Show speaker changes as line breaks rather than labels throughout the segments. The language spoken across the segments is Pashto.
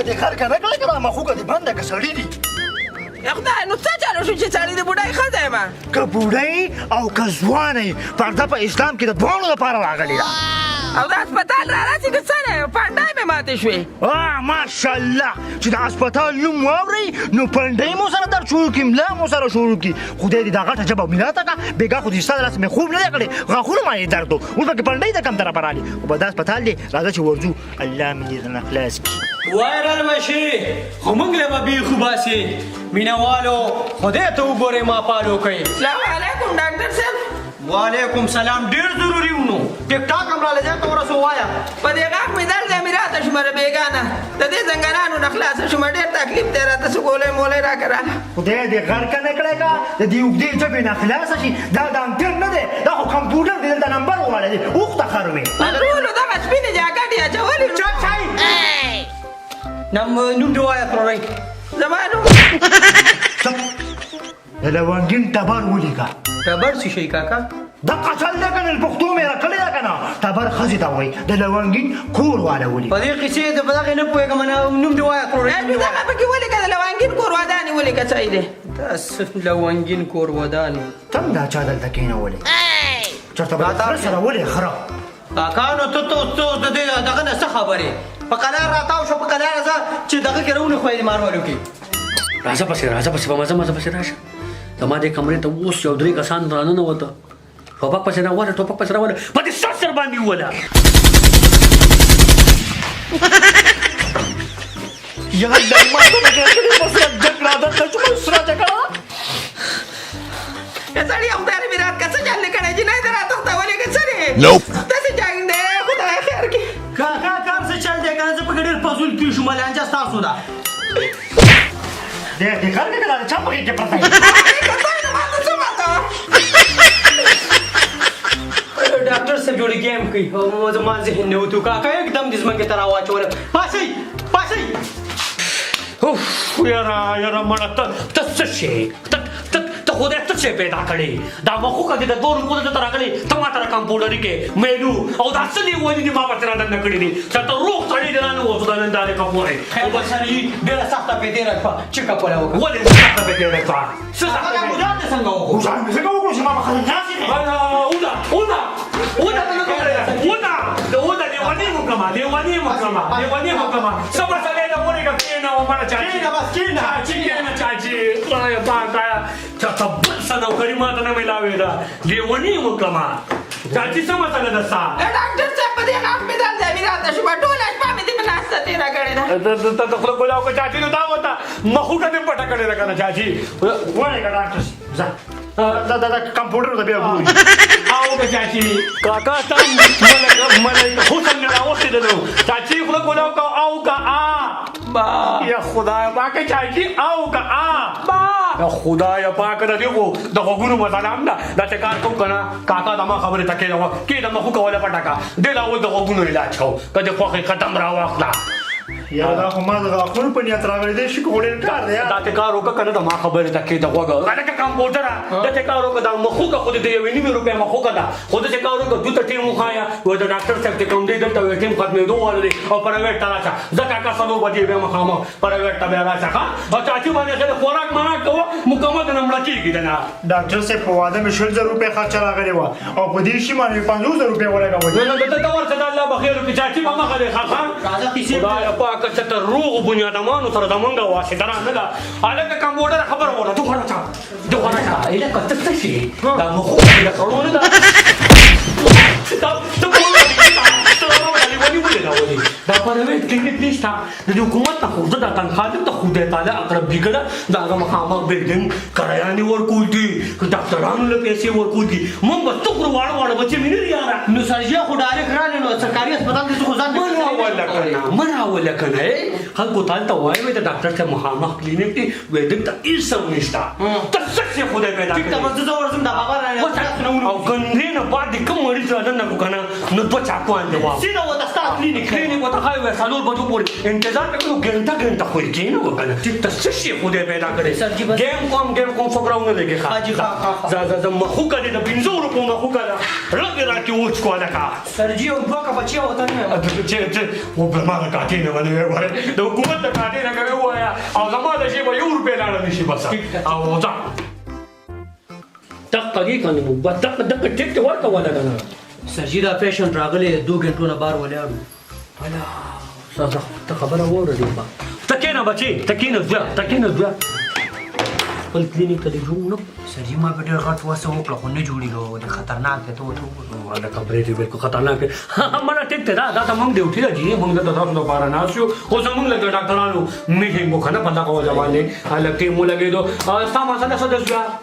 دې خر کنه کړه کړه ما خو کدي بنده که سړی دي
خدای نو څه چالو شو چې سړی د بوډای ښځه یم
که بوډۍ او که ځوانۍ پرده په اسلام کې د دواړو لپاره راغلې ده
او د هسپتال را راسي که څه نه پنډۍ مې ماتې شوې
ماشاءالله چې د هسپتال نوم واورئ نو پنډۍ مو سره درد شروع کړي ملا مو سره شروع کړي خدای دې دا غټه ژبه ملا ته کړه بېګا خو دې ستا د لاس مې خوب نه دی کړی غاښونه ما یې درد و اوس پکې پنډۍ د کم طرفه رالي خو به دا هسپتال دی راځه چې ورځو الله مې دې درنه خلاص کړي
وایرل مشي خو موږ له به بیخو باسي مینهوالو خدای ته وګورئ ما پالو کوي
سلام علیکم ډاکټر صاحب
وعلیکم سلام ډېر ضروري ونو ټیک ټاک هم راله ځای ته ورسو وایه
په دې غاښ مې درد دی مې راته شومه بېګانه د دې زنګنانو نه خلاصه شومه ډېر تکلیف دی راته څه ګولۍ مولۍ راکړه راله
خدای دې غر کنه کړی کا د دې اوږدې ژبې نه خلاصه شي دا د امپیر نه دی دا خو کمپیوټر دی دلته نمبر وواله دی اوښته خر وې
ټولو دغه سپینې جاکټ یې اچولي
نوم دې وایه ترورئ
زما نوم
د لونګین ټبر ولیکه
ټبر څه شي کاکا
دقه چل دی که نه پښتو مې راکړې ده که نه ټبر ښځې ته وایي د لونګین کور والا ولیکه
په دې قصې د په دغې نه پوهېږم نوم دې وایه ترورئ
دغه پکې ولیکه د لونګین کور ودانې ولیکه صحیح دی
دا لونګین کور ودانې
ته هم دا چا دلته کېنولې چېرته به د خره سره ولې خره
کاکا نو ته د دې دغه نه څه خبرې په قلار راتاو شو په قلار راځه چې دغه کې راونه خوې مارولو کې
راځه پسې په مزه پسې راشه زما دې کمرې ته اوس یو درې کسان راننوته ټوپک پسې راوله په دې سر سر باندې ووله
یاره ډرما ته مې کړې په سره جګړه دلته چې په سره جګړه
سړی خدای دې میراث کا څه چل نه کړی جنۍ دې راتښتولې که څه دی داسې جنګ دی خدای خیر کړي
کاکا کار څه چل دی که نه زه پکې ډېر فضول پوه شوم لانجه ستاسو ده
دې خر کې کړه چا پکې کې پرته
ډاکټر صاحب جوړې گیم کوي او زما ذهن نه وتو کاکا एकदम دې زمانګې ته راواچوله پاسئ
یاره مړه ته څه شی ته خدای ته څه پیدا کړې دا مخو که دې د دوه روپو دلته راغلی ته ما ته کمپیوټري کې مینو او دا څه دي ونې دي ما پسې رادننه کړي دي چې ته روغ سړی دې رانه وځو دا نن دا دې کپورې
خیر به سړي ډېره سخته پیدې راکړه چیکاپ وله وکړه
ولې سخته پیدې راکړه څه سخته
هغه ګلان دې څنګه وکړو
ځان مې څنګه وکړو چې ما به خلک ناست دي
لیونی مکمه سبا سړی د مورې که کېنه و مړه چاچي کېنه چاچي خدای پاکه چاته بل څه نوکري ماته نه میلاوېده لیونی مکمه چاچي څه مسله ده ستا
ډاکټر صاحب په دې غاښ مې درد دی مې راته شومه ټوله شپه مې دې په ناسته تېره کړې ده
ته خوله ګولاو که چاچي نو دا وته مخوکه دې پټه کړې ده که نه چاچي
ولېږه ډاکټر ځه دا کمپیوټر ته بیا ګوري
او که چاچي کاکا ته ملک حسن نه راوستې ده نو چاچي خوله ګولاو که او که
با
یا خدای پاکه چاچي او که
با
یا خدای پاکه د دې خو د غوږونو مسله هم ده دا چې کار کوم که نه کاکا زما خبرې ته کېده مخو کوله پټه که دې لا اوس د غوږونو علاج کوو که دې خوښې ختم راواخله
یا دا خو ما د غاښونو په نیت راغلی دی شي خو ډېر کار دی
دا ته کار وکړه که نه د ما خبرې ته کېده غوږه هلکه کمپیوټره دا ته کار وکړه دا مخوکه خو د یوې نیمې روپۍ مخوکه ده خو داسې کار وکړه دوی ته ټیم وښایه وایي د ډاکټر صاحب چې کوم دی دلته وایي ټیم ختمېدو والا دی او پرایویټ ته راشه ځه کاکا څلور بجې بیا مخامخ پرایویټ ته بیا راشه ښه او چاچي باندې ښه د خوراک منع کوه مکمل د نه مړه کېږي د نه
ډاکټر صاحب په واده مې 100,000 روپۍ خرچه راغلې وه او په دې شي باندې 50,000 روپۍ ولګولې
نو دلته ته ورشه د الله بخیر وکړي چاچي به مخه دی ښه خدای پاکه چې ته روغ بنیادمانو سره زمونږ واسطه نه ده هلکه کمپیوټر خبره وله تو غواړه هلکه ته څه شي دا مخونه دې د کړو نه ده دا پرایویټ کلینیک نشته د دې حکومت نه خو زه دا تنخوا دلته خدای تعالی اقرب دي که نه د هغه مخامخ بلډینګ کرایانې ورکول دي ډاکټرانو له پیسې ورکول دي مونږ به څومره واړه بچې مې نه دي یاره
نو سرجیا خو ډایرکټ راغلی نو سرکاري هسپتال کې خو ځان
مه راوله که نه خلکو ته هلته وایي وایي د ډاکټر صاحب مخامخ کلینیک دی وایي دلته هېڅ هم نشته ته څه شی خدای پیدا کړي
زه ورځم دا خبر
او ګندې نه بعد دې کوم مریض راننه کړو که نه نو دوه چاقوان دې واو
سیده وته ستا کلینیک
کلینیک ورته خای وې سالور بجو پورې انتظار وکړو ګنټه خو یې کېنه وکنه ته څه شي خو دې پیدا کړې ګیم کوم څوکراونه لګي
حاجی
ز مخوکه دې د 500 روپو مخوکه ده رګ راکې وچ کو لکه
سرجی او دوه کا بچي وته نه
چې و په ما د کاټې نه باندې وره د حکومت د کاټې نه کوي وایا او زما د شی به 1 روپیا لاړه نشي بس او ځه دقه دې کنه مو دقه ټیک ته ورته ولا کنه
سرجی دا پیشنټ راغلی 2 غنټو نه بار ولاړو
انا ته خبره وره دی با تکینه بچي تکینه ځه خپل کلینیک ته جوړ نو
سرجی ما په ډېر غټ وسه وکړه خو نه جوړېږي د خطرناک ته وته
دا خبرې دې بالکل خطرناک مړه ټیک ته دا ته موږ ډیوټي راځي موږ د تاسو لپاره ناسو خو زموږ له ډاکټرانو میټینګ وکړه په دا کومه باندې الکه مو لګېدو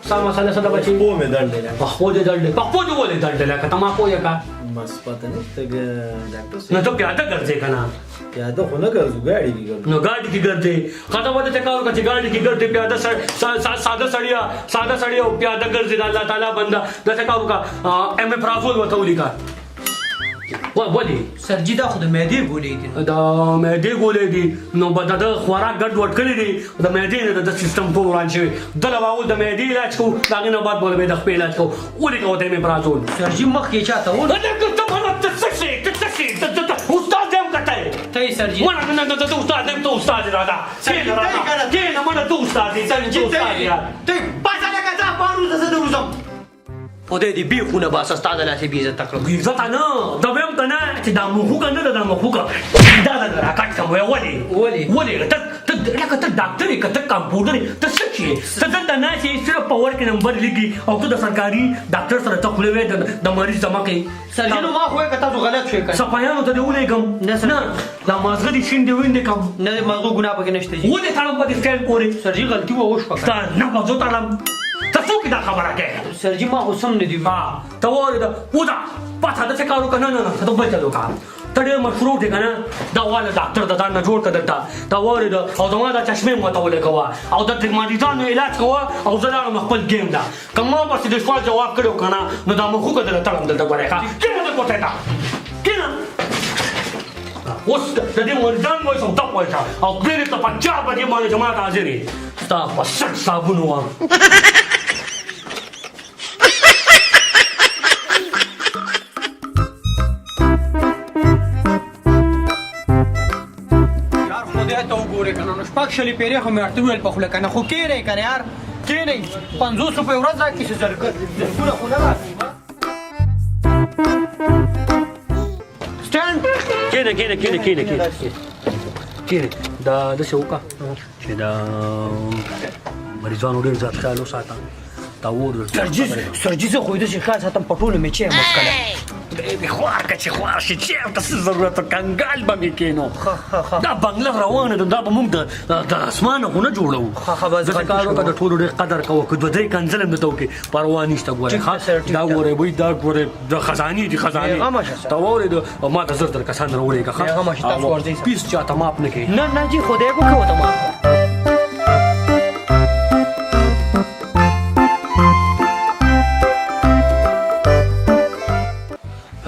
سما سره سره بچي
په مې دړل
په خو دې دړل په خو دې ولې دړل لکه تما کو یکا
مس پته نه ته ډاکټر
نو ته پیاده ګرځې کنه
پیاده خو نه ګرځو ګاډي کې ګرځو
نو गाड़ी की करते खाता वाले ते कहो कि गाड़ी की करते प्यादा सादा सड़िया प्यादा कर दे अल्लाह ताला बंदा जैसे कहो का एम फ्राफुल वतौली का ودی
سرجی دا خو د معدې ګولې دي
دا معدې ګولې دي نو بد د خوراک ګډ وډ کړی دي د معدې د سیستم ټول روان شوی د لواو د معدې علاج کو داغه نه بعد بوله د خپل علاج کو ولې کوته مې برازول
سرجی مخ کې چاته و
انا كنت مرت تسكي استاذ دم كتاي
ته سرجی
وانا انا ده استاذ دم تو استاذ رادا كينا ما تو استاذ سرجي
ته پاسه لکه ځه پارو زه دروزم په دې دی بیخونه باس استاد له سی بیزه تکړه
عزت نه دا ویم کنه چې دا مخوکه نه دا مخوکه دا راکټ کوم ولې ته لکه ته ډاکټر یې کته کمپیوټر ته څه شي ته دلته نه شي صرف پاور کې نمبر لګي او ته د سرکاري ډاکټر سره ته خلوي د مریض جمع کوي
سرجی نو ما خو کته غلط شوی کړ
صفایانو ته ولېګم نه لا مازغه دي شین دی وینډ کم
نه مغو ګنا پکې نشته جی
ولې تړم په سکیل پورې
سرجی غلطي و وښ پکړه
تا نه په زو تړم ته څوک دا خبره کوي
سرجی ما خو سم نه دی
ته وره دا ودا پاتہ د څه کارو کنه نه ته به چلو کا ته ډېر مشروع دی کنه دا والا ډاکټر د ځان نه جوړ کړه تا وره دا او دا ما د چشمه مو ته ولګوا او د ټریګماټیزان علاج کوا او زړه خپل گیم دا کومه په دې سوال جواب کړو کنه نو دا مخ کو کده تړم دلته غره ښا کینه ته کوته تا کینه اوس د دې ورځان مو څو تاسو وایي او کله ته په چا باندې مو جماعت حاضرې تا په سټ صابون و
شپږ شلې پیرې خو مې ورته وویل په خوله کنه خو کېنئ کنه یار کېنئ 50 روپۍ ورځ راکړي چې زرګونه خو نه راکړي سټینډ
کینه دا د څه وکا چې دا مریضانو ډېر ځات خیال وساته تا ور
سرجی زه خو دې چې خاص هتم پټول مې چې مسکله
دې خوار که چې خوار شي چې تاسو ضرورت کنګال به مې کینو دا بنگله روانه ده دا به موږ د اسمانه خو نه جوړو ځکه کارو ته د ټولو ډېر قدر کوو که دوه درې کنځل هم درته وکړي پروا نشته ګورې دا ګورې وایي دا ګورې د خزانې دي خزانې ته واورېده ما ته زر در کسان راولېږه ښه پیس چاته ماپ نه کوي
نه جی خدای کو کوه ته ماپ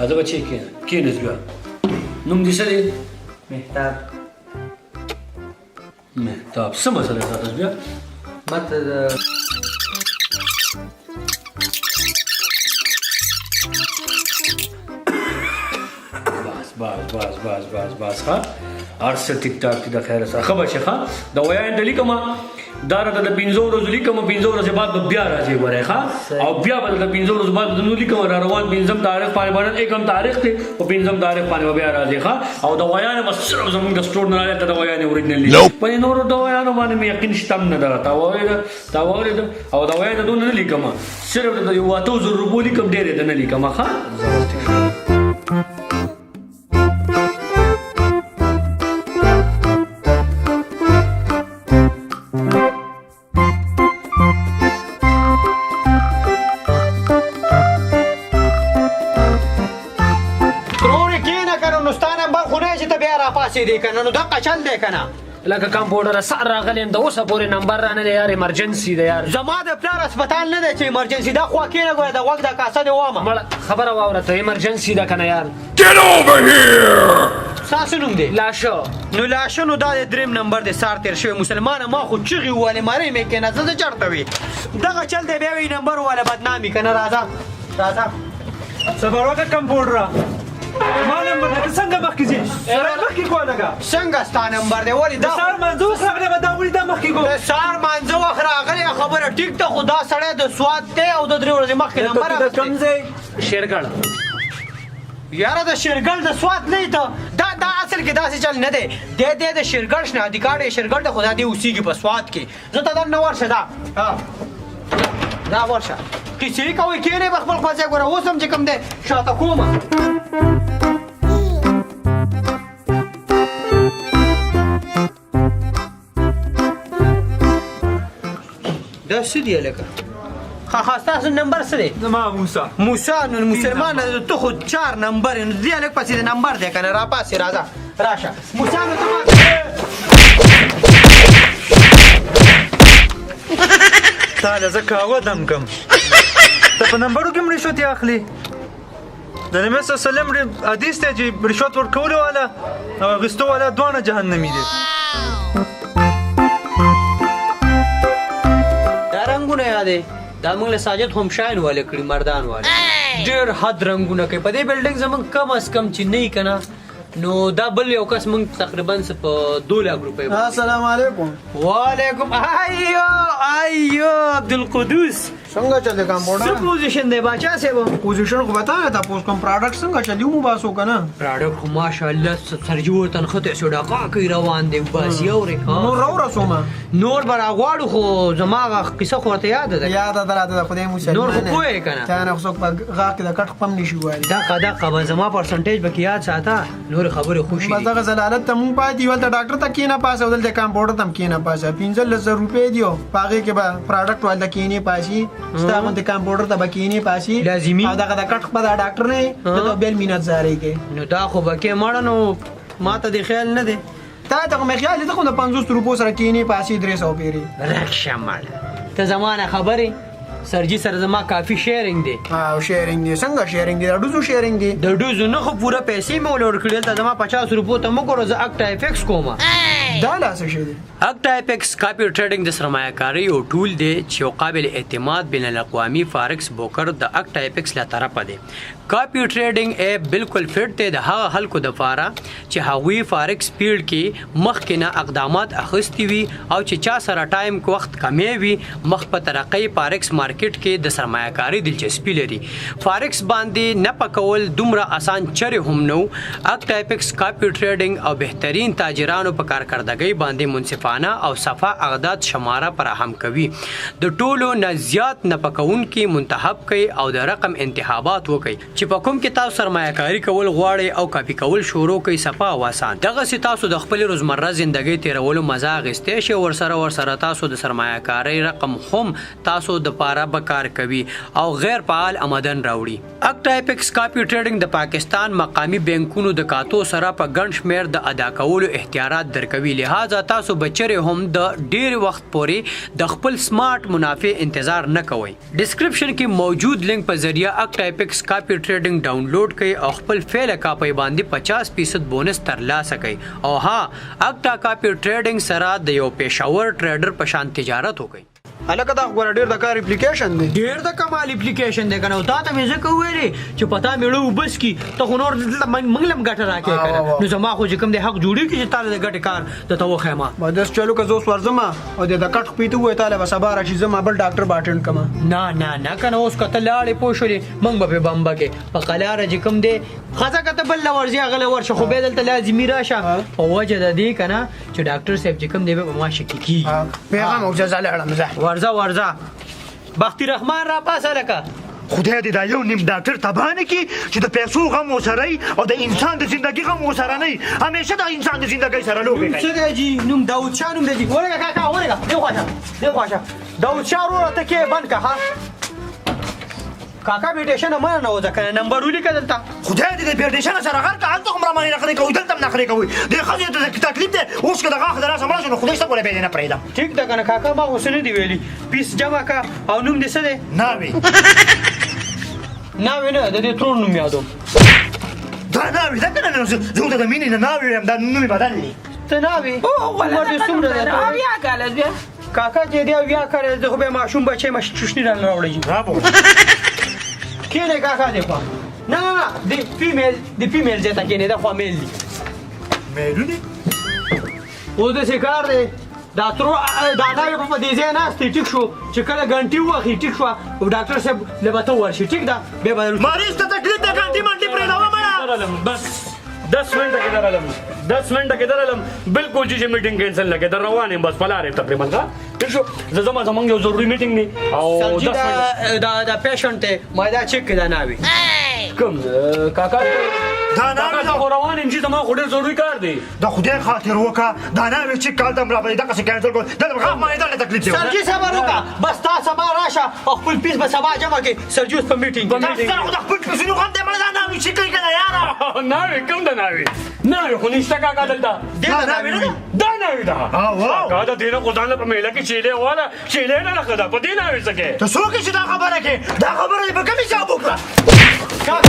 هذا بچی کینه بیا نوم دې څه دی مهتاب څه مسله ده تاسو بیا
ماته
بس ها ارسل ټیک ټاک د خیر سره خبر شيخه دا ویا انت لیکما دار د 500 ورځې لیکم 500 ورځې بعد بیا راځي ورېخه او بیا بل د 500 ورځې بعد نو لیکم را روان 5 تاریخ باندې ایکم تاریخ ته او 5 تاریخ باندې بیا راځي ښه او دا ویا نه بس صرف زموږ د سٹور نه راځي دا ویا نه اوریجنلی په نور دا ویا نه باندې مې یقین شتم نه درته تا وایي او دا ویا نه دون نه لیکم صرف د یو 2000 روپو لیکم ډېر نه لیکم ښه
دی کنه نو دغه چل دی کنه
لکه کمپیوټر سره راغلم د اوسه پورې نمبر رانه دی یار ایمرجنسي دی یار
زما د پلار هسپتال نه دی چې ایمرجنسي دا خوا کېنه ګوره د وخت د کاسه دی وامه
خبره واوره ته ایمرجنسي ده کنه یار
Get over here!
تاسو نوم دی
لاشه
نو لاشه نو دا د دریم نمبر دی سار تیر شوی مسلمانه ما خو چغې ووالې مارۍ مې کېنه زه چېرته وي دغه چل دی بیا وي نمبر والا بدنامي که نه راځه
صبر وکړه کمپاوډره ما نمبر ته څنګه مخکې ځې مخکې کوه لږه
څنګه ستا نمبر دی ولې دا
سهار منځه وخت راغلی به دا ولې دا مخکې کوه
د سهار مانځه وخت راغلی خبره ټیک ده خو دا سړی د سواد دی او د 3 ورځې مخکې نمبر
د کوم ځای
شیرګړ
یاره د شیرګل د سواد نه دی ته دا اصل کې داسې چل نه دی د شیرګل شنادي کارډ یې شیرګل د خدا دی اوسېږي په سواد کې زه ته دننه ورشه دا ورشه کیسې کوئ کېنئ به خپل خپل ځای ګوره اوس هم چې کوم دی شاته کومه دا څه دی لکه ها ستاسو نمبر څه دی
زما
موسی نو مسلمان ته خو 4 نمبر نو دی لکه پسې د نمبر دی کنه را پاسې راځه راشه موسی نو ته
تعالی زه کاوه دم کم ته په نمبرو کې هم رشوت اخلي د نبي صلی الله علیه وسلم حدیث دی چې رشوت ورکولو والا او اخیستو والا دواړه جهنمي دي
دا رنګونه یادې دا موږ له ساجد هم شاین والے کړي مردان والے ډېر حد رنګونه کوي په دې بلډینګ زمونږ کم از کم چې نه که نه نو دا بل یو کس موږ تقریبا په 2 لک روپۍ
السلام علیکم
وعلیکم ایو عبدالقدوس
څنګه چل دی کمپاوډر
څه پوزیشن دی باچا صاحب
پوزیشن خو بتا نه تاسو کوم پروډکټ څنګه چلیو مو باسو کنه
پروډکټ خو ماشاءالله سرجو تنخه ته سوډا کوي روان دی بس یو ری
نور رسومه
نور برا غواړو خو زماغه قصه خو ته یاد ده
یاد دراته خدای مو
نور خو پوهه کنه
تا نه خو په غا کې د کټ پم نشي وایي
دا قدا زما پرسنټیج به یاد ساته نور خبره خوشي
بس دغه زلالت ته مونږ پاتې ولته ډاکټر ته کینه پاسه ولته کمپاوډر تم کینه پاسه 15000 روپۍ دیو پاګه کې به پروډکټ ولته کینه پاسي ستاسو ته کمپاوډر ته بکینه پاسي
لازمي
او دغه د کټ په ډاکټر نه ته بیل مینت زاري کې
نو دا خو بکې مړ نو ما ته د خیال نه دی
تا ته مې خیال دي خو د 500 روپو سره کینه پاسي 300 پیری
رخصه مړ ته زمانه خبره سرجی سره زما کافی شیرینګ دی
او شیرینګ دی څنګه شیرینګ دی ډوزو شیرینګ دی
د ډوزو نه خو پوره پیسې مې ولور کړل ته زما 50 روپو ته مو ګورو زه اکټا افیکس کومه
دا لاسه شي دی
اکټا افیکس کاپی ټریډینګ د سرمایه‌کاري او ټول دی چې یو قابل اعتماد بین الاقوامي فارکس بروکر د اکټا افیکس له طرفه دی کاپی ټریډینګ اپ بالکل فټ دی د هغه خلکو د فاره چې هغوی فارکس فیلډ کې مخکې نه اقدامات اخیستي وي او چې چا سره ټایم وخت کمی وي مخ په ترقۍ فارکس مارکیټ کې د سرمایه‌کاري دلچسپي لري فارکس باندې نه پکول دومره آسان چره هم نو اکټا افیکس کاپی ټریډینګ او بهترین تاجرانو په کارکردګۍ باندې منصفانه او صفا اعداد شماره فراهم کوي د ټولو نه زیات نه پکون کې منتخب کوي او د رقم انتخابات وکړي چې په کوم کې تاسو سرمایه‌کاري کول غواړئ او کاپی کول شروع کوي صفا او آسان دغه سي تاسو د خپل روزمره ژوندۍ تیرولو مزه اخیستئ شي ورسره تاسو د سرمایه‌کاري رقم هم تاسو د پاره کار کوي او غیر فعال آمدن راوړي اکټا افیکس کاپی ټریډینګ د پاکستان مقامی بانکونو د کاتو سره په ګڼ شمیر د ادا کولو اختیارات درکوي لہذا تاسو بچره هم د ډیر وخت پورې د خپل سمارټ منافع انتظار نه کوئ ډسکرپشن کې موجود لینک په ذریعہ اکټا افیکس کاپی ټریډینګ ډاونلوډ کړئ او خپل فعل کاپی باندې 50% بونس ترلاسه کړئ او ها اکټا کاپی ټریډینګ سره د یو پېښور ټریډر په شان تجارت وکړئ
الکه دا غوړ ډیر د کار اپلیکیشن دی
ډیر د کمال اپلیکیشن دی کنه تا ته مې ځکه ویلې چې پتا مې له وبس کی ته نور منګلم ګټه راکې کنه نو زما خو چې کوم د حق جوړی کی چې تعالی د ګټه کار د تو خیمه
ما داس چلو که زوس ورزما او د کټ پیته وې تعالی وسبا راشي زما بل ډاکټر باټن کما
نه کنه اوس کته لاړې پوښلې منګ به بمبا کې په قلار چې کوم دی خزه کته بل ورځي غله ورشه خو به دلته لازمي راشه او وجه د دې کنه چې ډاکټر صاحب چې کوم دی به ما شکی کی
پیغام او جزا لړم زه
ورځه بختي رحمان را پاسه لکه
خدای دې دا یو نیم ډاکټر تبانه کی چې د پیسو غم وسره او د انسان د ژوندۍ غم وسره نه همیشه د انسان د ژوندۍ سره لوبي کوي
څه دی جی نوم داوود شاه نوم دی ورګه کاکا ورګه دی خواشه داوود شاه ورو ته کې بند کا کاکا بیٹیشن ما نه و ځکه نمبر ولیکه دلته
خدای دې بیرډیشن سره غلط هلته هم را باندې نخري کوي دلته هم نخري کوي د خځې ته تکلیف دی اوس که دغه خدای سره مړ شو خدای څه کوله به نه پرېدم
ټیک ده کنه کاکا ما اوس نه دی ویلي پیس جمع کا او نوم دې څه دی
ناوي
نه د دې ترور نوم یادوم
دا ناوې ده که نه زه ورته د مینې نه ناوې یم دا نوم یې بدل دی
ته ناوې عمر دې څومره دی کاکا چې دی 80 کاله زه خو به ماشوم بچی چوشني رانه راوړی کینې کاکا دی خوا نه د فیمیل ځای ته کینې دا خوا میل دی
میلونې
اوس داسې کار دی دا ناوې په دې ځای ناست دی ټیک شو چې کله ګنټي ووهي ټیک شوه ډاکټر صاحب له به ته ورشي ټیک ده بیا به
مریض ته تکلیف ده ګنټې منټې پرېږدوه مړه
بس 10 منټه کې درالم 10 منټه کې درالم بالکل چې میټینګ کینسل نه کې در روان یم بس پلاره تقریبا ښه ټیک شو زه زموږ یو ضروري میټینګ دی او 10 منټه
دا پیشنټ دی ما دا چیک کړه دا ناوې
کوم کاکا
دا ناوې
دا خو روان یم چې زما خو ډېر ضروري کار دی
د خدای خاطر وکړه دا ناوې چې کال ته م رابلې دغسې کینسل کړو دا د غاښ مانېدل ته تکلیف دی
سرجي صبر وکړه بس تا سبا راشه او خپل پیس به سبا جمع کړې سرجي اوس په میټینګ
تاسو سره خو د خپل پیسونو غم دی مړه دا ناوې چې کوي که نه یاره
ناوې کوم د ناوې ناوې خو نشته کاکا دلته
دا ناوې نه ده
دا ناوې ده
واو
کاکا د دې نه خو ځان له په میله کې چیلې واله چیلې نه راښه ده په دې ناوې څه کې
ته څوک یې چې دا خبره کې دا خبره دې په کوم حساب وکړه
کاکا